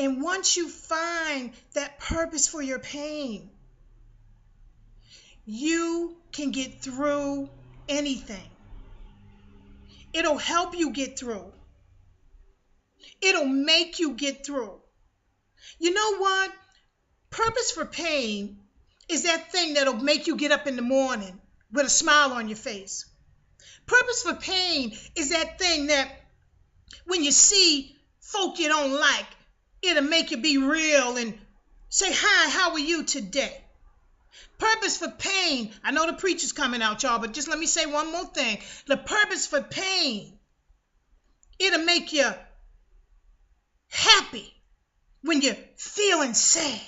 And once you find that purpose for your pain, you can get through anything. It'll help you get through. It'll make you get through. You know what? Purpose for pain is that thing that'll make you get up in the morning with a smile on your face. Purpose for pain is that thing that when you see folk you don't like, it'll make you be real and say, hi, how are you today? Purpose for pain. I know the preacher's coming out, y'all, but just let me say one more thing. The purpose for pain, it'll make you happy when you're feeling sad.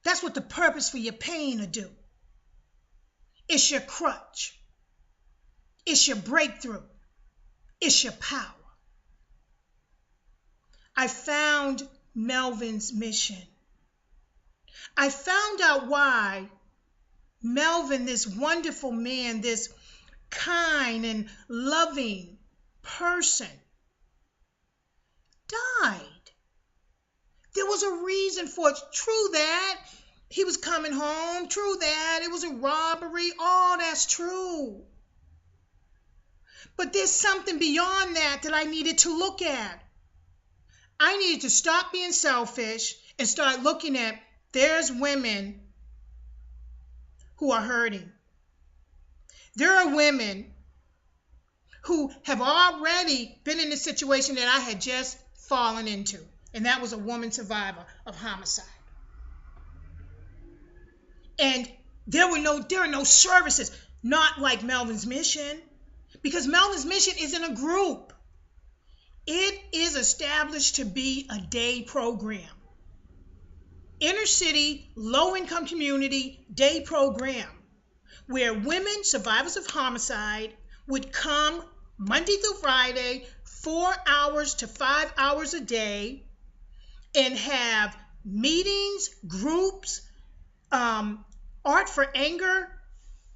That's what the purpose for your pain will do. It's your crutch. It's your breakthrough. It's your power. I found Melvin's mission. I found out why Melvin, this wonderful man, this kind and loving person, died. There was a reason for it. True that he was coming home. True that it was a robbery. All that's true. But there's something beyond that that I needed to look at. I needed to stop being selfish and start looking at there's women who are hurting. There are women who have already been in the situation that I had just fallen into, and that was a woman survivor of homicide. And there are no services, not like Melvin's Mission, because Melvin's Mission isn't a group. It is established to be a day program. Inner city, low-income community day program where women, survivors of homicide, would come Monday through Friday, 4 hours to 5 hours a day, and have meetings, groups, art for anger,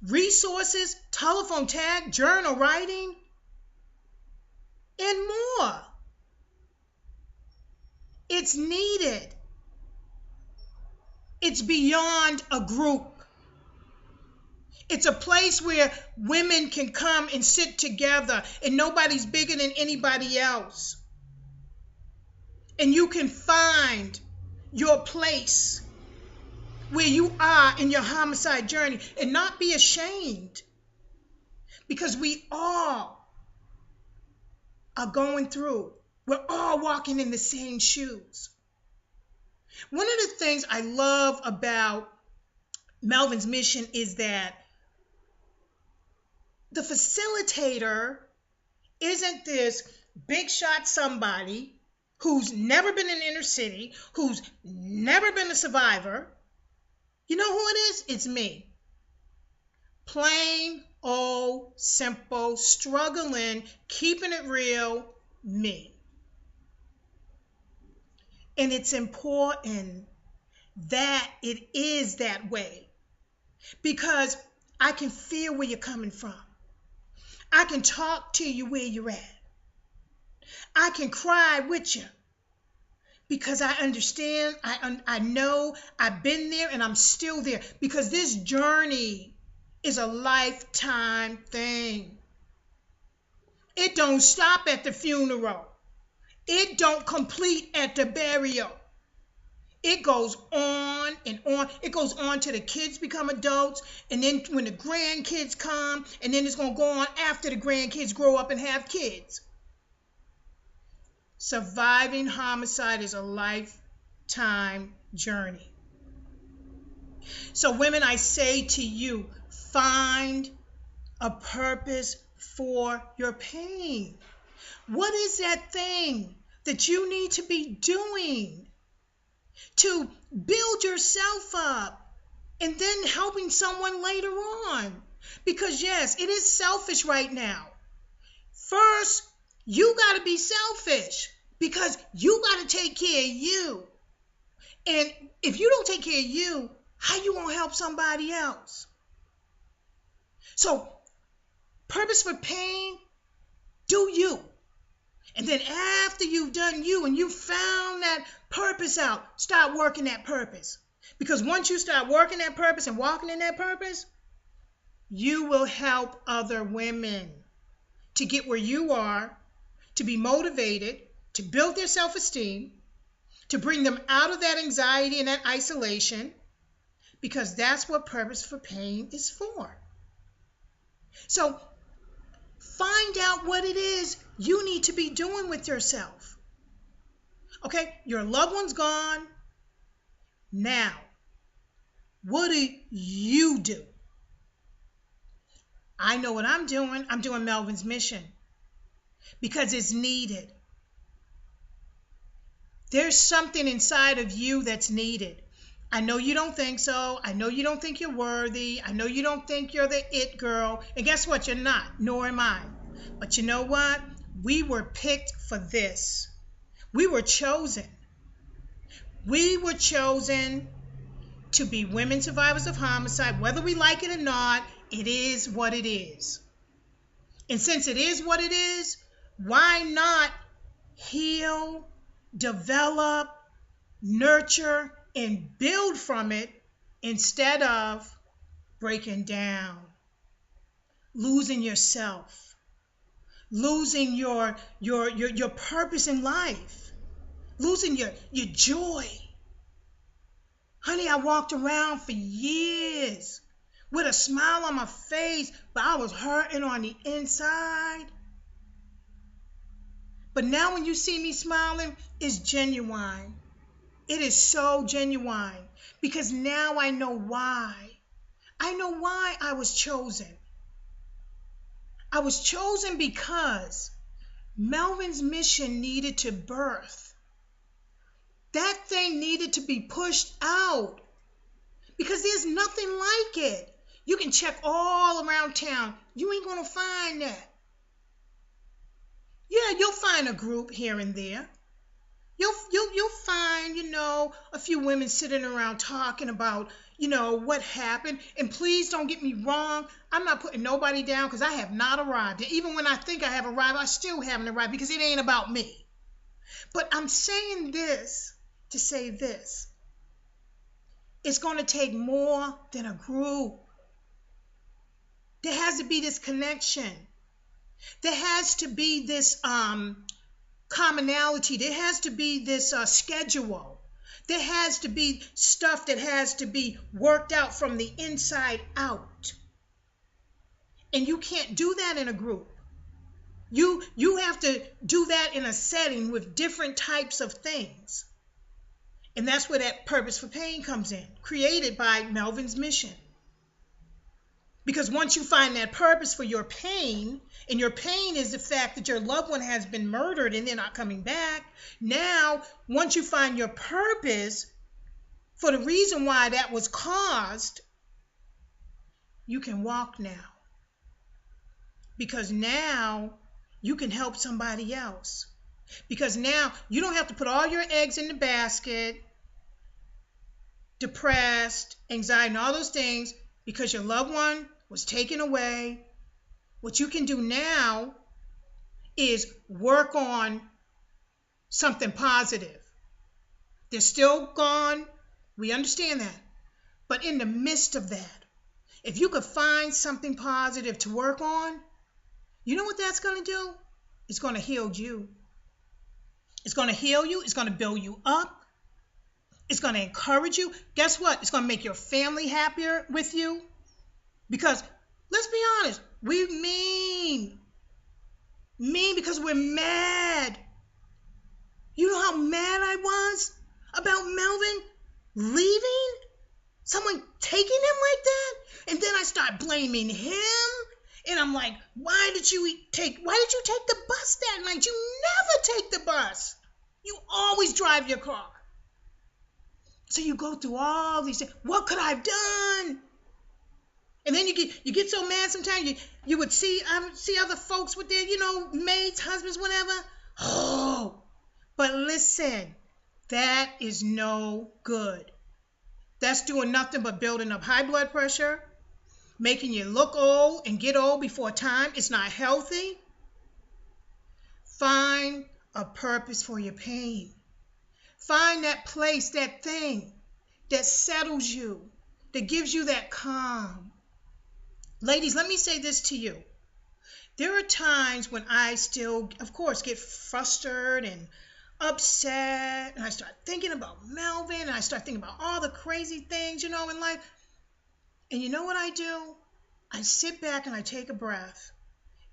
resources, telephone tag, journal writing, and more. It's needed. It's beyond a group. It's a place where women can come and sit together and nobody's bigger than anybody else. And you can find your place where you are in your homicide journey and not be ashamed, because we all are going through. We're all walking in the same shoes. One of the things I love about Melvin's Mission is that the facilitator isn't this big shot somebody who's never been in inner city, who's never been a survivor. You know who it is? It's me. Plain, old, simple, struggling, keeping it real, me. And it's important that it is that way, because I can feel where you're coming from. I can talk to you where you're at. I can cry with you because I understand, I know, I've been there and I'm still there, because this journey is a lifetime thing. It don't stop at the funeral. It don't complete at the burial. It goes on and on. It goes on till the kids become adults, and then when the grandkids come, and then it's going to go on after the grandkids grow up and have kids. Surviving homicide is a lifetime journey. So women, I say to you, find a purpose for your pain. What is that thing that you need to be doing to build yourself up and then helping someone later on? Because yes, it is selfish right now. First, you got to be selfish, because you got to take care of you. And if you don't take care of you, how you going to help somebody else? So, purpose for pain, do you. And then after you've done you and you found that purpose out, start working that purpose. Because once you start working that purpose and walking in that purpose, you will help other women to get where you are, to be motivated, to build their self-esteem, to bring them out of that anxiety and that isolation, because that's what Purpose for Pain is for. So find out what it is you need to be doing with yourself. Okay, your loved one's gone. Now, what do you do? I know what I'm doing. I'm doing Melvin's mission because it's needed. There's something inside of you that's needed. I know you don't think so. I know you don't think you're worthy. I know you don't think you're the it girl. And guess what? You're not, nor am I. But you know what? We were picked for this. We were chosen. We were chosen to be women survivors of homicide. Whether we like it or not, it is what it is. And since it is what it is, why not heal, develop, nurture, and build from it instead of breaking down, losing yourself, losing your purpose in life, losing your joy. Honey, I walked around for years with a smile on my face, but I was hurting on the inside. But now when you see me smiling, it's genuine. It is so genuine because now I know why. I know why I was chosen. I was chosen because Melvin's mission needed to birth. That thing needed to be pushed out because there's nothing like it. You can check all around town. You ain't going to find that. Yeah, you'll find a group here and there. You'll find, a few women sitting around talking about, what happened. And please don't get me wrong. I'm not putting nobody down because I have not arrived. And even when I think I have arrived, I still haven't arrived because it ain't about me. But I'm saying this to say this. It's going to take more than a group. There has to be this connection. There has to be this commonality. There has to be this schedule. There has to be stuff that has to be worked out from the inside out. And you can't do that in a group. You have to do that in a setting with different types of things. And that's where that Purpose for Pain comes in, created by Melvin's mission. Because once you find that purpose for your pain, and your pain is the fact that your loved one has been murdered and they're not coming back, now, once you find your purpose for the reason why that was caused, you can walk now. Because now you can help somebody else. Because now you don't have to put all your eggs in the basket, depressed, anxiety, and all those things, because your loved one was taken away. What you can do now is work on something positive. They're still gone. We understand that. But in the midst of that, if you could find something positive to work on, you know what that's going to do? It's going to heal you. It's going to heal you. It's going to build you up. It's going to encourage you. Guess what? It's going to make your family happier with you. Because, let's be honest, we mean because we're mad. You know how mad I was about Melvin leaving? Someone taking him like that? And then I start blaming him. And I'm like, why did you take the bus that night? You never take the bus. You always drive your car. So you go through all these things. What could I have done? And then you get so mad sometimes you would see other folks with their, maids, husbands, whatever. Oh, but listen, that is no good. That's doing nothing but building up high blood pressure, making you look old and get old before time. It's not healthy. Find a purpose for your pain. Find that place, that thing that settles you, that gives you that calm. Ladies, let me say this to you. There are times when I still, of course, get frustrated and upset, and I start thinking about Melvin, and I start thinking about all the crazy things, in life. And you know what I do? I sit back and I take a breath,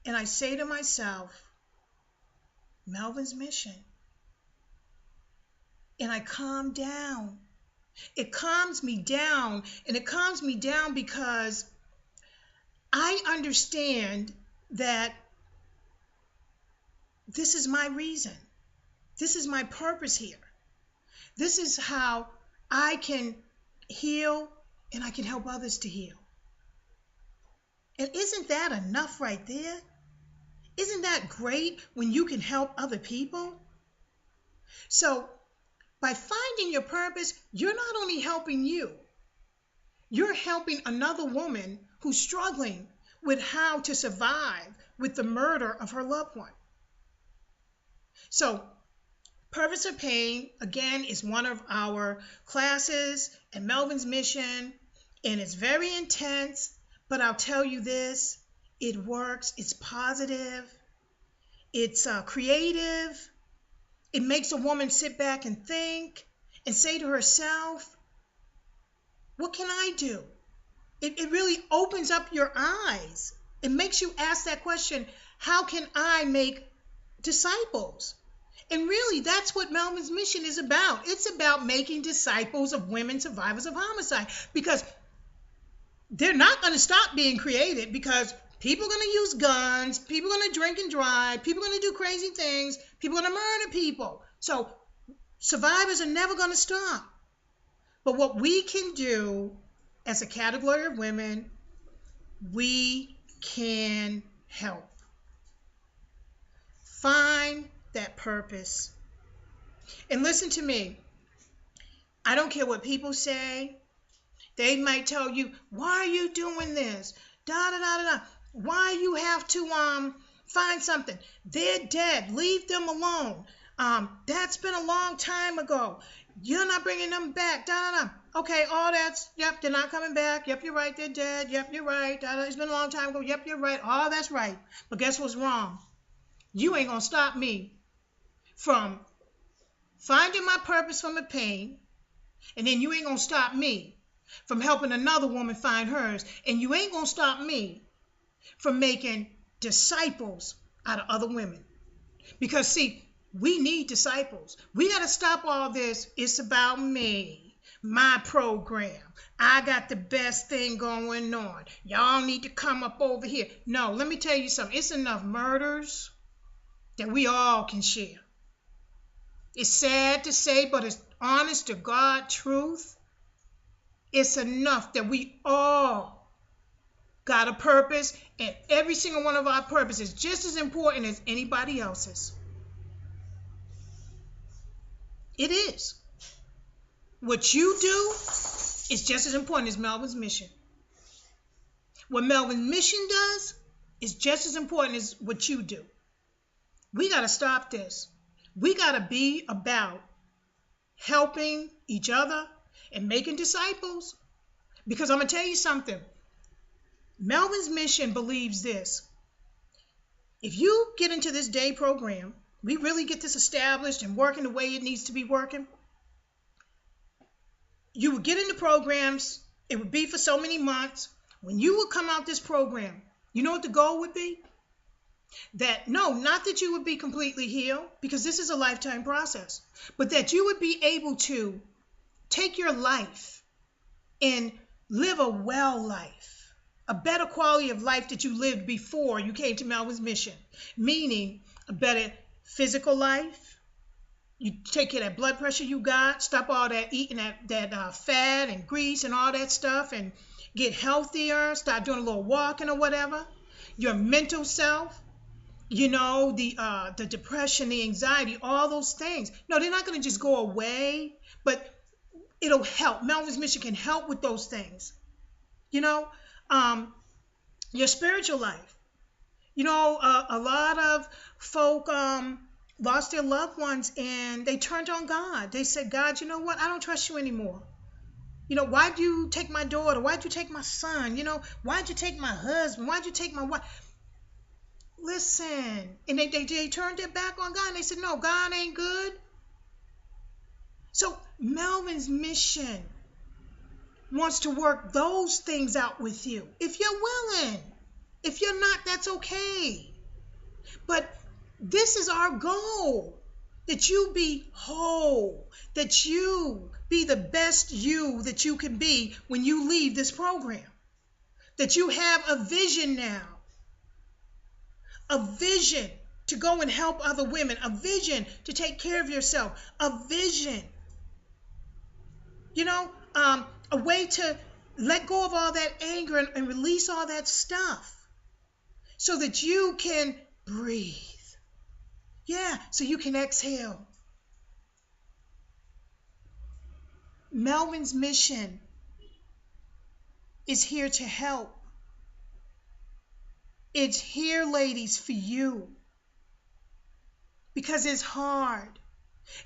and I say to myself, Melvin's mission. And I calm down. It calms me down, and it calms me down because I understand that this is my reason. This is my purpose here. This is how I can heal, and I can help others to heal. And isn't that enough right there? Isn't that great when you can help other people? So by finding your purpose, you're not only helping you, you're helping another woman who's struggling with how to survive with the murder of her loved one. So Purpose of Pain, again, is one of our classes at Melvin's Mission, and it's very intense, but I'll tell you this, it works, it's positive, it's creative, it makes a woman sit back and think and say to herself, what can I do? It really opens up your eyes. It makes you ask that question, how can I make disciples? And really, that's what Melvin's Mission is about. It's about making disciples of women survivors of homicide, because they're not going to stop being created, because people are going to use guns, people are going to drink and drive, people are going to do crazy things, people are going to murder people. So survivors are never going to stop. But what we can do as a category of women, we can help. Find that purpose. And listen to me. I don't care what people say. They might tell you, why are you doing this? Da da da da da. Why you have to find something? They're dead. Leave them alone. That's been a long time ago. You're not bringing them back. Da da da. Okay, all that's, yep, they're not coming back. Yep, you're right, they're dead. Yep, you're right. Da, da, it's been a long time ago. Yep, you're right. All that's right. But guess what's wrong? You ain't gonna stop me from finding my purpose from the pain, and then you ain't gonna stop me from helping another woman find hers, and you ain't gonna stop me from making disciples out of other women. Because see, we need disciples. We got to stop all this. It's about me, my program. I got the best thing going on. Y'all need to come up over here. No, let me tell you something. It's enough murders that we all can share. It's sad to say, but it's honest to God truth. It's enough that we all got a purpose, and every single one of our purposes is just as important as anybody else's. It is. What you do is just as important as Melvin's Mission. What Melvin's Mission does is just as important as what you do. We got to stop this. We got to be about helping each other and making disciples. Because I'm going to tell you something. Melvin's Mission believes this. If you get into this day program, we really get this established and working the way it needs to be working, you would get into programs, it would be for so many months. When you would come out this program, you know what the goal would be? That, no, not that you would be completely healed, because this is a lifetime process, but that you would be able to take your life and live a well life, a better quality of life that you lived before you came to Melvin's Mission, meaning a better physical life. You take care of that blood pressure you got, stop all that eating that fat and grease and all that stuff, and get healthier, start doing a little walking or whatever. Your mental self, the depression, the anxiety, all those things. No, they're not going to just go away, but it'll help. Melvin's Mission can help with those things. Your spiritual life. A lot of folk lost their loved ones and they turned on God. They said, God, you know what? I don't trust you anymore. Why'd you take my daughter? Why'd you take my son? Why'd you take my husband? Why'd you take my wife? Listen. And they turned their back on God and they said, no, God ain't good. So Melvin's mission wants to work those things out with you. If you're willing. If you're not, that's okay. But this is our goal. That you be whole. That you be the best you that you can be when you leave this program. That you have a vision now. A vision to go and help other women. A vision to take care of yourself. A vision. A way to let go of all that anger and release all that stuff so that you can breathe. Yeah, so you can exhale. Melvin's mission is here to help. It's here, ladies, for you. Because it's hard.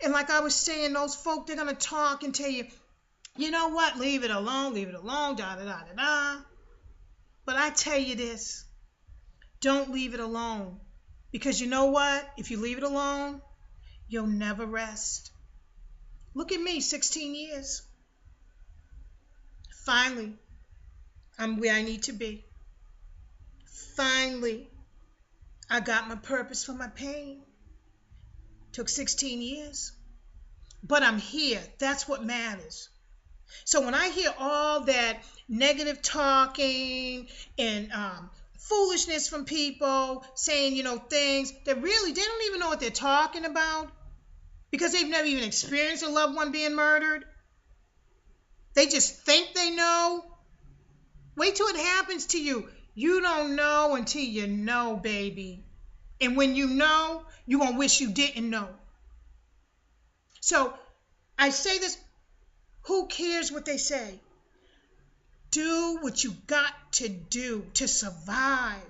And like I was saying, those folk, they're going to talk and tell you, you know what, leave it alone, da, da, da, da, da. But I tell you this, don't leave it alone. Because you know what? If you leave it alone, you'll never rest. Look at me, 16 years. Finally, I'm where I need to be. Finally, I got my purpose for my pain. Took 16 years. But I'm here. That's what matters. So when I hear all that negative talking and foolishness from people saying, things that really, they don't even know what they're talking about because they've never even experienced a loved one being murdered. They just think they know. Wait till it happens to you. You don't know until you know, baby. And when you know, you're going to wish you didn't know. So I say this, who cares what they say? Do what you got to do to survive.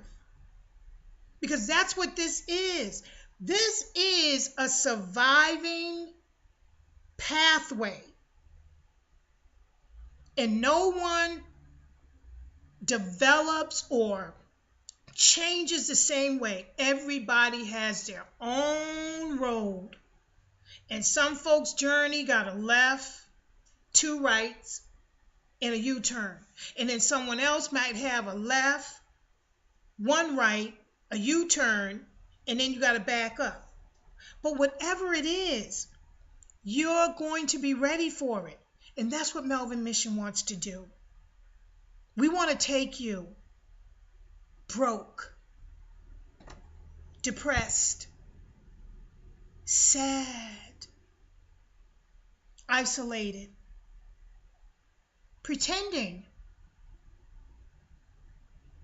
Because that's what this is. This is a surviving pathway. And no one develops or changes the same way. Everybody has their own road. And some folks' journey got a left, 2 rights, and a U-turn. And then someone else might have a left, 1 right, a U-turn, and then you got to back up. But whatever it is, you're going to be ready for it. And that's what Melvin Mission wants to do. We want to take you broke, depressed, sad, isolated, pretending,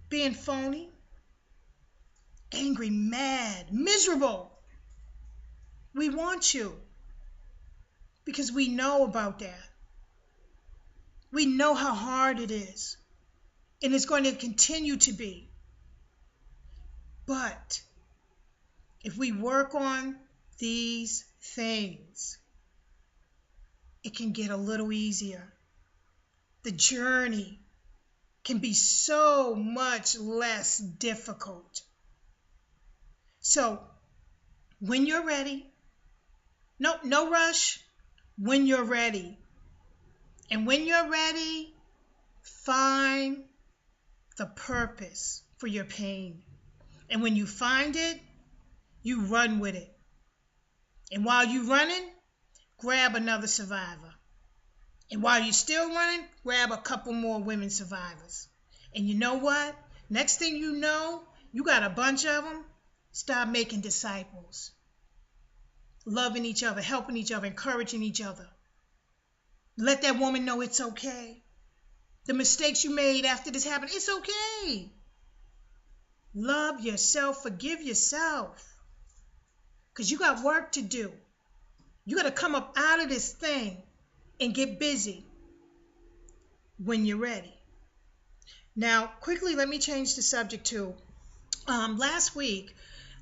being phony, angry, mad, miserable. We want you because we know about that. We know how hard it is, and it's going to continue to be. But if we work on these things, it can get a little easier. The journey can be so much less difficult. So when you're ready, no rush, when you're ready. And when you're ready, find the purpose for your pain. And when you find it, you run with it. And while you're running, grab another survivor. And while you're still running, grab a couple more women survivors. And you know what? Next thing you know, you got a bunch of them. Start making disciples. Loving each other, helping each other, encouraging each other. Let that woman know it's okay. The mistakes you made after this happened, it's okay. Love yourself, forgive yourself. Because you got work to do. You got to come up out of this thing and get busy when you're ready. Now, quickly, let me change the subject to Last week,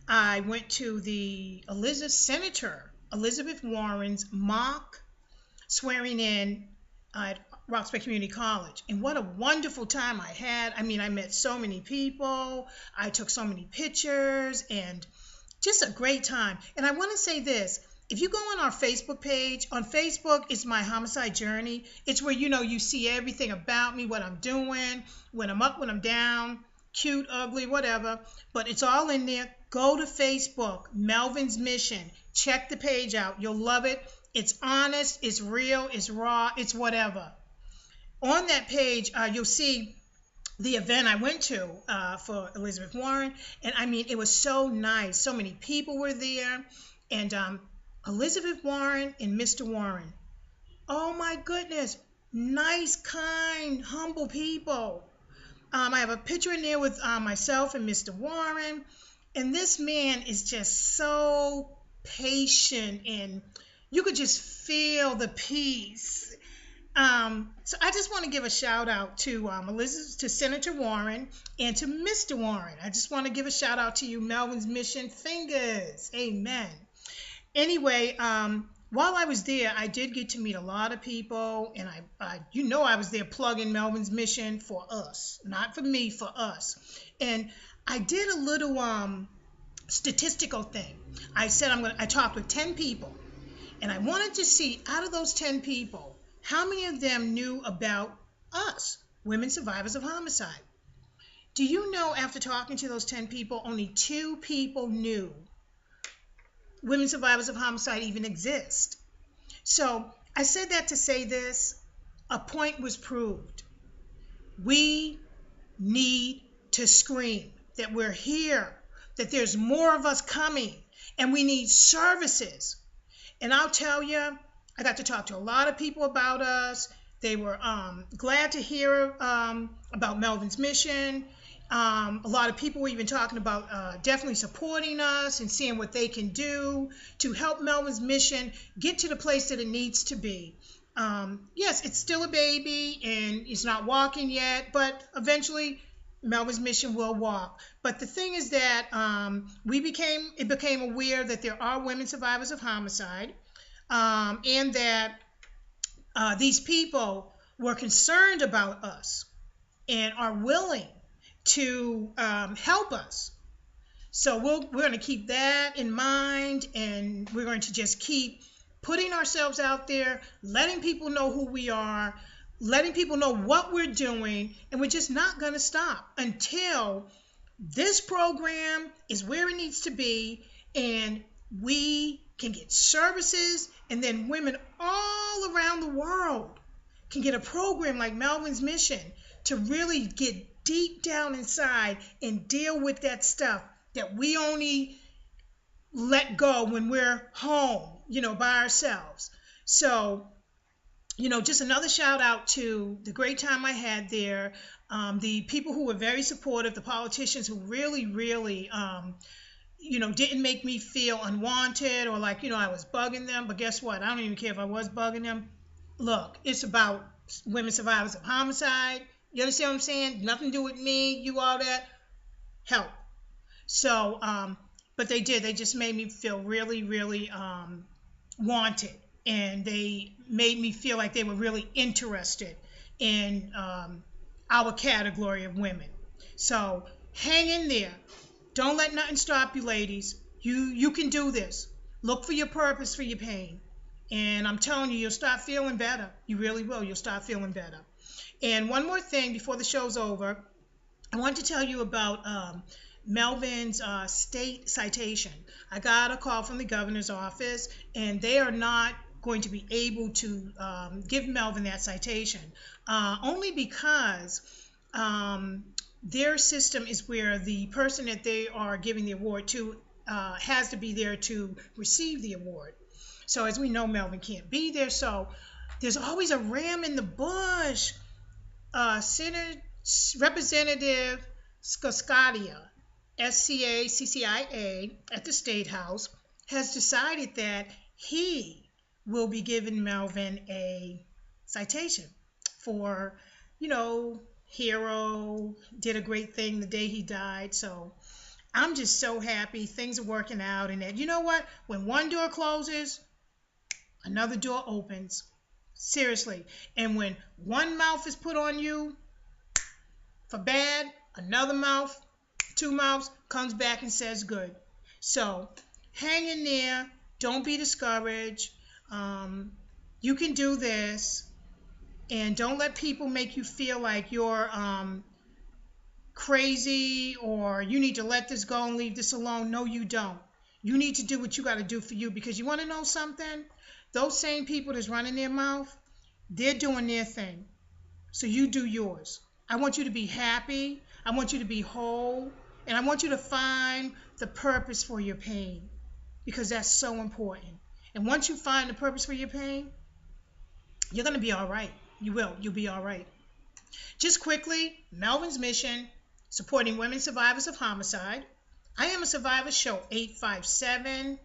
I went to the Senator Elizabeth Warren's mock swearing in at Roxbury Community College. And what a wonderful time I had. I mean, I met so many people, I took so many pictures, and just a great time. And I want to say this. If you go on our Facebook page, on Facebook, it's my homicide journey. It's where you see everything about me, what I'm doing, when I'm up, when I'm down, cute, ugly, whatever. But it's all in there. Go to Facebook, Melvin's Mission. Check the page out. You'll love it. It's honest, it's real, it's raw, it's whatever. On that page, you'll see the event I went to for Elizabeth Warren. And I mean, it was so nice. So many people were there. And Elizabeth Warren and Mr. Warren. Oh my goodness. Nice, kind, humble people. I have a picture in there with myself and Mr. Warren. And this man is just so patient, and you could just feel the peace. So I just want to give a shout out to to Senator Warren and to Mr. Warren. I just want to give a shout out to you, Melvin's Mission Fingers. Amen. Anyway, while I was there, I did get to meet a lot of people, and I was there plugging Melvin's Mission for us, not for me, for us. And I did a little statistical thing. I said I talked with 10 people, and I wanted to see out of those 10 people, how many of them knew about us, women survivors of homicide. Do you know, after talking to those 10 people, only 2 people knew women survivors of homicide even exist? So I said that to say this: a point was proved. We need to scream that we're here, that there's more of us coming, and we need services. And I'll tell you, I got to talk to a lot of people about us. They were glad to hear about Melvin's Mission. A lot of people were even talking about definitely supporting us and seeing what they can do to help Melvin's Mission get to the place that it needs to be. Yes, it's still a baby and it's not walking yet, but eventually Melvin's Mission will walk. But the thing is that it became aware that there are women survivors of homicide, and that these people were concerned about us and are willing to help us. So we're going to keep that in mind, and we're going to just keep putting ourselves out there, letting people know who we are, letting people know what we're doing, and we're just not going to stop until this program is where it needs to be, and we can get services, and then women all around the world can get a program like Melvin's Mission to really get deep down inside and deal with that stuff that we only let go when we're home, by ourselves. So, just another shout out to the great time I had there, the people who were very supportive, the politicians who really, really, didn't make me feel unwanted or like, I was bugging them. But guess what? I don't even care if I was bugging them. Look, it's about women survivors of homicide. You understand what I'm saying? Nothing to do with me, you, all that. Help. So, but they did. They just made me feel really, really wanted. And they made me feel like they were really interested in our category of women. So hang in there. Don't let nothing stop you, ladies. You can do this. Look for your purpose for your pain. And I'm telling you, you'll start feeling better. You really will. You'll start feeling better. And one more thing before the show's over, I want to tell you about Melvin's state citation. I got a call from the governor's office, and they are not going to be able to give Melvin that citation, only because their system is where the person that they are giving the award to has to be there to receive the award. So as we know, Melvin can't be there, so there's always a ram in the bush. Representative Scoccia, SCACCIA, at the State House, has decided that he will be giving Melvin a citation for, hero, did a great thing the day he died. So I'm just so happy things are working out, and that, you know what? When one door closes, another door opens. Seriously. And when one mouth is put on you for bad, another mouth, two mouths comes back and says good. So hang in there. Don't be discouraged. You can do this. And don't let people make you feel like you're crazy or you need to let this go and leave this alone. No, you don't. You need to do what you got to do for you, because you want to know something? Those same people that's running their mouth, they're doing their thing. So you do yours. I want you to be happy. I want you to be whole. And I want you to find the purpose for your pain, because that's so important. And once you find the purpose for your pain, you're going to be all right. You will. You'll be all right. Just quickly, Melvin's mission, supporting women survivors of homicide. I Am a Survivor Show, 857-600-1623.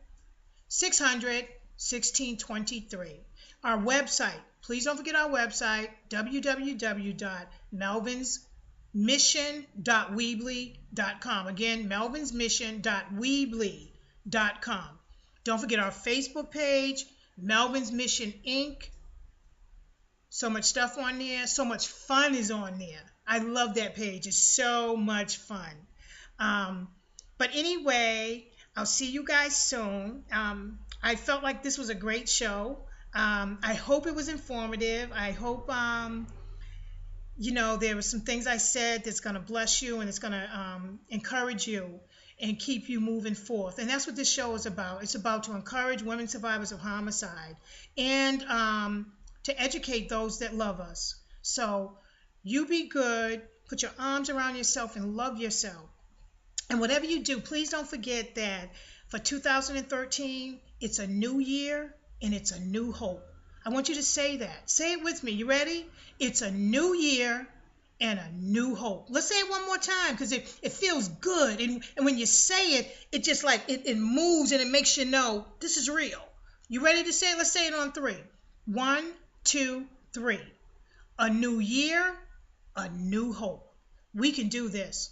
Our website, please don't forget our website, www.melvinsmission.weebly.com. Again, melvinsmission.weebly.com. Don't forget our Facebook page, Melvin's Mission Inc. So much stuff on there. So much fun is on there. I love that page. It's so much fun. But anyway, I'll see you guys soon. I felt like this was a great show. I hope it was informative. I hope, there were some things I said that's going to bless you and it's going to encourage you and keep you moving forth. And that's what this show is about. It's about to encourage women survivors of homicide and to educate those that love us. So you be good, put your arms around yourself and love yourself. And whatever you do, please don't forget that for 2013, it's a new year and it's a new hope. I want you to say that. Say it with me. You ready? It's a new year and a new hope. Let's say it one more time, because it feels good. And when you say it, it just like it moves and it makes you know this is real. You ready to say it? Let's say it on 3. 1, 2, 3. A new year, a new hope. We can do this.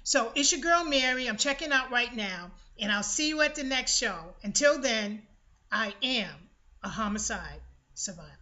So it's your girl Mary. I'm checking out right now, and I'll see you at the next show. Until then, I am a homicide survivor.